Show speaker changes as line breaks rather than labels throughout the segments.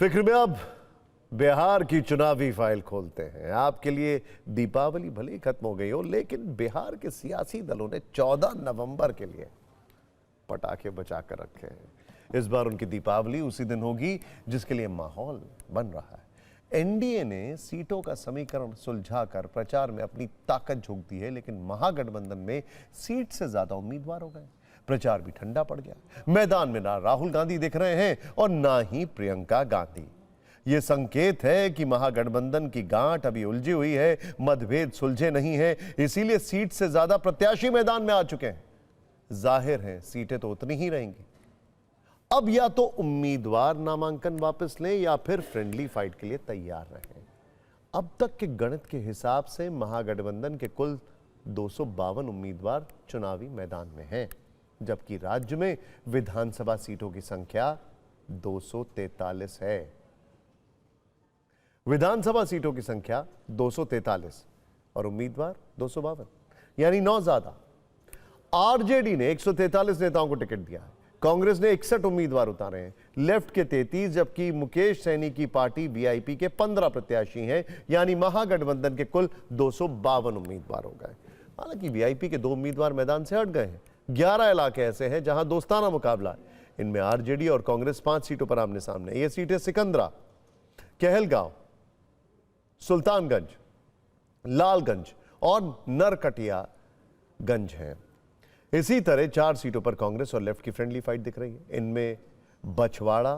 फिक्र में अब बिहार की चुनावी फाइल खोलते हैं। आपके लिए दीपावली भले ही खत्म हो गई हो, लेकिन बिहार के सियासी दलों ने 14 नवंबर के लिए पटाखे बचा कर रखे हैं। इस बार उनकी दीपावली उसी दिन होगी जिसके लिए माहौल बन रहा है। एनडीए ने सीटों का समीकरण सुलझाकर प्रचार में अपनी ताकत झोंक दी है, लेकिन महागठबंधन में सीट से ज्यादा उम्मीदवार हो गए। प्रचार भी ठंडा पड़ गया। मैदान में ना राहुल गांधी दिख रहे हैं और ना ही प्रियंका गांधी। यह संकेत है कि महागठबंधन की गांठ अभी उलझी हुई है, मतभेद सुलझे नहीं है, इसीलिए सीट से ज्यादा प्रत्याशी मैदान में आ चुके हैं। जाहिर है सीटें तो उतनी ही रहेंगी। अब या तो उम्मीदवार नामांकन वापस लें या फिर फ्रेंडली फाइट के लिए तैयार रहें। अब तक के गणित के हिसाब से महागठबंधन के कुल 252 उम्मीदवार चुनावी मैदान में हैं, जबकि राज्य में विधानसभा सीटों की संख्या 243 है। विधानसभा सीटों की संख्या 243 और उम्मीदवार 252, यानी 9 ज्यादा। आरजेडी ने 143 नेताओं को टिकट दिया है। कांग्रेस ने 61 उम्मीदवार उतारे हैं, लेफ्ट के 33, जबकि मुकेश सैनी की पार्टी वीआईपी के 15 प्रत्याशी हैं, यानी महागठबंधन के कुल 252 उम्मीदवार हो गए। हालांकि वीआईपी के 2 उम्मीदवार मैदान से हट गए हैं। 11 इलाके ऐसे हैं जहां दोस्ताना मुकाबला है। इनमें आरजेडी और कांग्रेस 5 सीटों पर आमने सामने। ये सीटें सिकंदरा, कहलगांव, सुल्तानगंज, लालगंज और नरकटियागंज हैं। इसी तरह 4 सीटों पर कांग्रेस और लेफ्ट की फ्रेंडली फाइट दिख रही है। इनमें बछवाड़ा,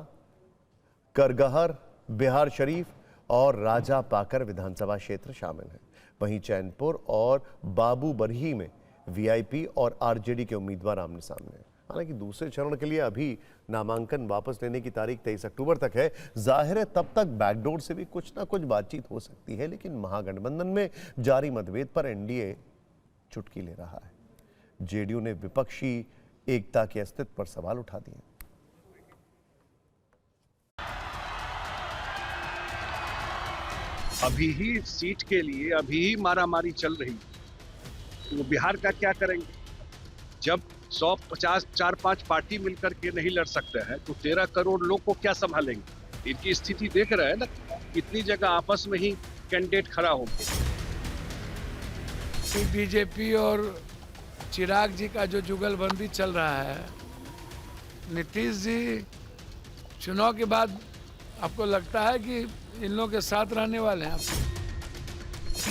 करगहर, बिहार शरीफ और राजा पाकर विधानसभा क्षेत्र शामिल हैं। वहीं चैनपुर और बाबूबरही में वीआईपी और आरजेडी के उम्मीदवार आमने सामने हैं। हालांकि दूसरे चरण के लिए अभी नामांकन वापस लेने की तारीख 23 अक्टूबर तक है। जाहिर है तब तक बैकडोर से भी कुछ ना कुछ बातचीत हो सकती है, लेकिन महागठबंधन में जारी मतभेद पर एनडीए चुटकी ले रहा है। जेडीयू ने विपक्षी एकता के अस्तित्व पर सवाल उठा दिए।
अभी ही सीट के लिए अभी ही मारामारी चल रही, तो बिहार का क्या करेंगे? जब 150 4-5 पार्टी मिलकर के नहीं लड़ सकते हैं तो 13 करोड़ लोग को क्या संभालेंगे? इनकी स्थिति देख रहे हैं ना, कितनी जगह आपस में ही कैंडिडेट खड़ा हो गए।
बीजेपी और चिराग जी का जो जुगलबंदी चल रहा है, नीतीश जी चुनाव के बाद आपको लगता है कि इन लोगों के साथ रहने वाले हैं?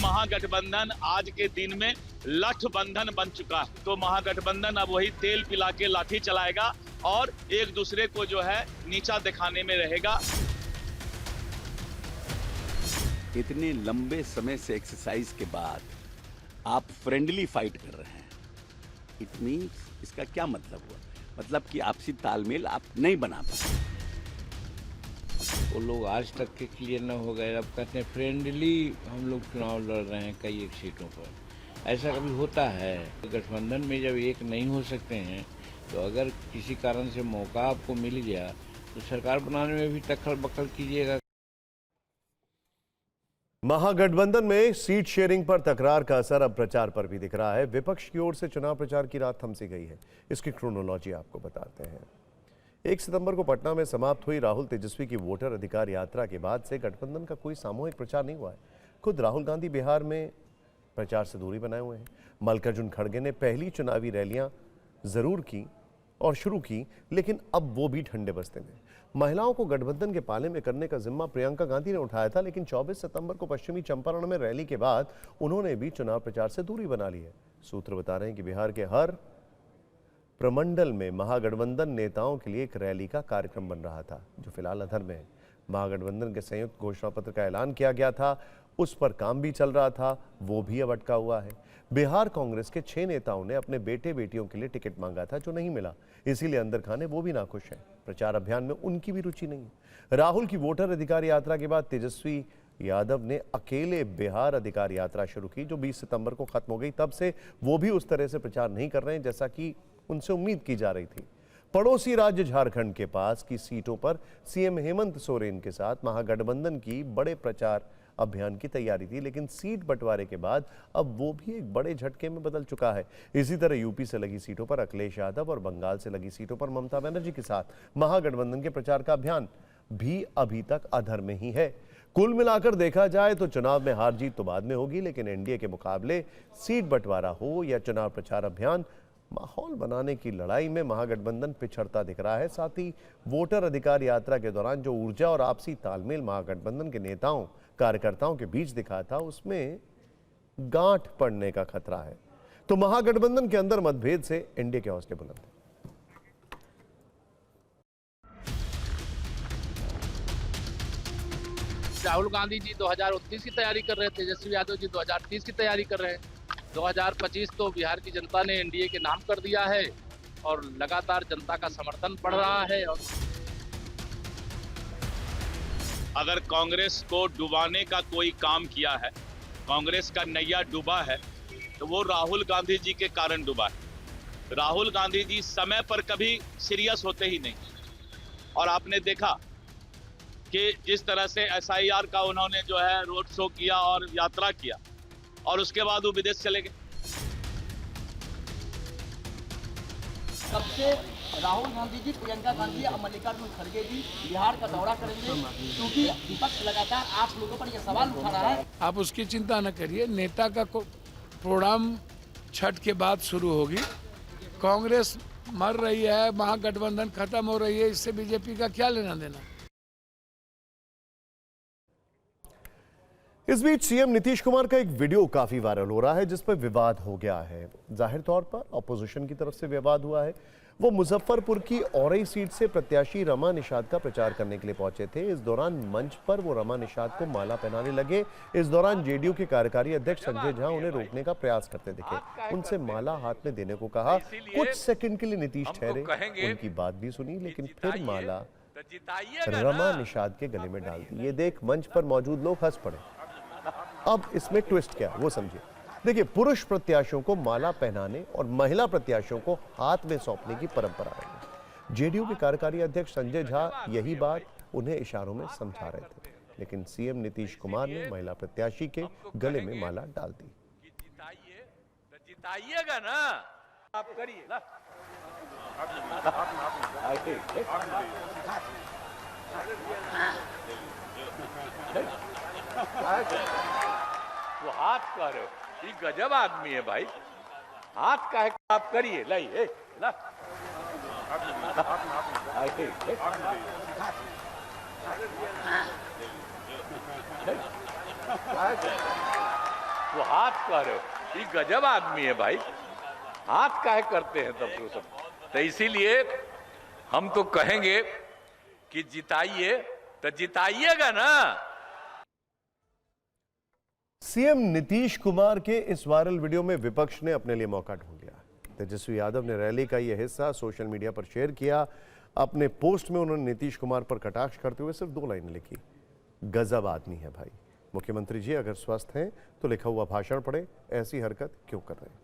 महागठबंधन आज के दिन में लठबंधन बन चुका है, तो महागठबंधन अब वही तेल पिला के लाठी चलाएगा और एक दूसरे को जो है नीचा दिखाने में रहेगा।
इतने लंबे समय से एक्सरसाइज के बाद आप फ्रेंडली फाइट कर रहे हैं। इट मीन्स इसका क्या मतलब हुआ? मतलब कि आपसी तालमेल आप नहीं बना पाए।
वो लोग आज तक के क्लियर न हो गए, अब कहते हैं फ्रेंडली हम लोग चुनाव लड़ रहे हैं कई एक सीटों पर। ऐसा कभी होता है? गठबंधन में जब एक नहीं हो सकते हैं तो अगर किसी कारण से मौका आपको मिल गया तो सरकार बनाने में भी तखल बखल कीजिएगा।
महागठबंधन में सीट शेयरिंग पर तकरार का असर अब प्रचार पर भी दिख रहा है। विपक्ष की ओर से चुनाव प्रचार की रात थम सी गई है। इसकी क्रोनोलॉजी आपको बताते हैं। 1 सितंबर को पटना में समाप्त हुई राहुल तेजस्वी की वोटर अधिकार यात्रा के बाद से गठबंधन का कोई सामूहिक प्रचार नहीं हुआ है। खुद राहुल गांधी बिहार में प्रचार से दूरी बनाए हुए हैं। मल्लिकार्जुन खड़गे ने पहली चुनावी रैलियां जरूर की और शुरू की, लेकिन अब वो भी ठंडे बस्ते में। महिलाओं को गठबंधन के पाले में करने का जिम्मा प्रियंका गांधी ने उठाया था, लेकिन 24 सितंबर को पश्चिमी चंपारण में रैली के बाद उन्होंने भी चुनाव प्रचार से दूरी बना ली है। सूत्र बता रहे हैं कि बिहार के हर प्रमंडल में महागठबंधन नेताओं के लिए एक रैली का कार्यक्रम बन रहा था, जो फिलहाल अधर में है। महागठबंधन के संयुक्त घोषणा पत्र का ऐलान किया गया था, उस पर काम भी चल रहा था, वो भी अब अटका हुआ है। बिहार कांग्रेस के 6 नेताओं ने अपने बेटे बेटियों के लिए टिकट मांगा था, जो नहीं मिला, इसीलिए अंदर खाने वो भी नाखुश हैं। प्रचार अभियान में उनकी भी रुचि नहीं है। राहुल की वोटर अधिकार यात्रा के बाद तेजस्वी यादव ने अकेले बिहार अधिकार यात्रा शुरू की, जो 20 सितंबर को खत्म हो गई। तब से वो भी उस तरह से प्रचार नहीं कर रहे हैं जैसा कि उनसे उम्मीद की जा रही थी। पड़ोसी राज्य झारखंड के पास की सीटों पर सीएम हेमंत सोरेन के साथ महागठबंधन की बड़े प्रचार अभियान की तैयारी थी, लेकिन सीट बंटवारे के बाद अब वो भी एक बड़े झटके में बदल चुका है। इसी तरह यूपी से लगी सीटों पर अखिलेश यादव और बंगाल से लगी सीटों पर ममता बनर्जी के साथ महागठबंधन के प्रचार का अभियान भी अभी तक अधर में ही है। कुल मिलाकर देखा जाए तो चुनाव में हार जीत तो बाद में होगी, लेकिन एनडीए के मुकाबले सीट बंटवारा हो या चुनाव प्रचार अभियान, माहौल बनाने की लड़ाई में महागठबंधन पिछड़ता दिख रहा है। साथ ही वोटर अधिकार यात्रा के दौरान जो ऊर्जा और आपसी तालमेल महागठबंधन के नेताओं कार्यकर्ताओं के बीच दिखा था, उसमें गांठ पड़ने का खतरा है। तो महागठबंधन के अंदर मतभेद से एनडीए के हौसले बुलंद हैं।
राहुल गांधी जी 2029 की तैयारी कर रहे थे, तेजस्वी यादव जी 2030 की तैयारी कर रहे हैं। 2025 तो बिहार की जनता ने एनडीए के नाम कर दिया है और लगातार जनता का समर्थन बढ़ रहा है। और
अगर कांग्रेस को डुबाने का कोई काम किया है, कांग्रेस का नैया डूबा है, तो वो राहुल गांधी जी के कारण डूबा है। राहुल गांधी जी समय पर कभी सीरियस होते ही नहीं, और आपने देखा कि जिस तरह से एसआईआर का उन्होंने जो है रोड शो किया और यात्रा किया, और उसके बाद वो विदेश चले गए।
सबसे राहुल गांधी जी, प्रियंका गांधी और मल्लिकार्जुन खड़गे जी बिहार का दौरा करेंगे, क्योंकि विपक्ष लगातार आप लोगों पर यह सवाल उठा रहा है।
आप उसकी चिंता न करिए, नेता का प्रोग्राम छठ के बाद शुरू होगी। कांग्रेस मर रही है, महागठबंधन खत्म हो रही है, इससे बीजेपी का क्या लेना देना।
इस बीच सीएम नीतीश कुमार का एक वीडियो काफी वायरल हो रहा है, जिस पर विवाद हो गया है। जाहिर तौर पर ऑपोजिशन की तरफ से विवाद हुआ है। वो मुजफ्फरपुर की औरई सीट से प्रत्याशी रमा निषाद का प्रचार करने के लिए पहुंचे थे। इस दौरान मंच पर वो रमा निषाद को माला पहनाने लगे। इस दौरान जेडीयू के कार्यकारी अध्यक्ष संजय झा उन्हें रोकने का प्रयास करते दिखे, उनसे माला हाथ में देने को कहा। कुछ सेकंड के लिए नीतीश ठहरे, उनकी बात भी सुनी, लेकिन फिर माला रमा निषाद के गले में डाल दी। ये देख मंच पर मौजूद लोग हंस पड़े। अब इसमें ट्विस्ट क्या है वो समझिए। देखिए, पुरुष प्रत्याशियों को माला पहनाने और महिला प्रत्याशियों को हाथ में सौंपने की परंपरा है। जेडीयू के कार्यकारी अध्यक्ष संजय झा यही बात उन्हें इशारों में समझा रहे थे, लेकिन सीएम नीतीश कुमार ने महिला प्रत्याशी के गले में माला डाल दी।
जिताइएगा ना, आप करिए ना। वो हाथ का रहे हो, ये गजब आदमी है भाई। हाथ का है, आप करिए। लाइए ला। वो हाथ का रहे हो, ये गजब आदमी है भाई। हाथ का है करते हैं तब तो सब। तो इसीलिए हम तो कहेंगे कि जिताइए, तो जिताइएगा ना।
सीएम नीतीश कुमार के इस वायरल वीडियो में विपक्ष ने अपने लिए मौका ढूंढ लिया। तेजस्वी यादव ने रैली का यह हिस्सा सोशल मीडिया पर शेयर किया। अपने पोस्ट में उन्होंने नीतीश कुमार पर कटाक्ष करते हुए सिर्फ 2 लाइनें लिखी, गजब आदमी है भाई। मुख्यमंत्री जी अगर स्वस्थ हैं तो लिखा हुआ भाषण पढ़े, ऐसी हरकत क्यों कर रहे हैं।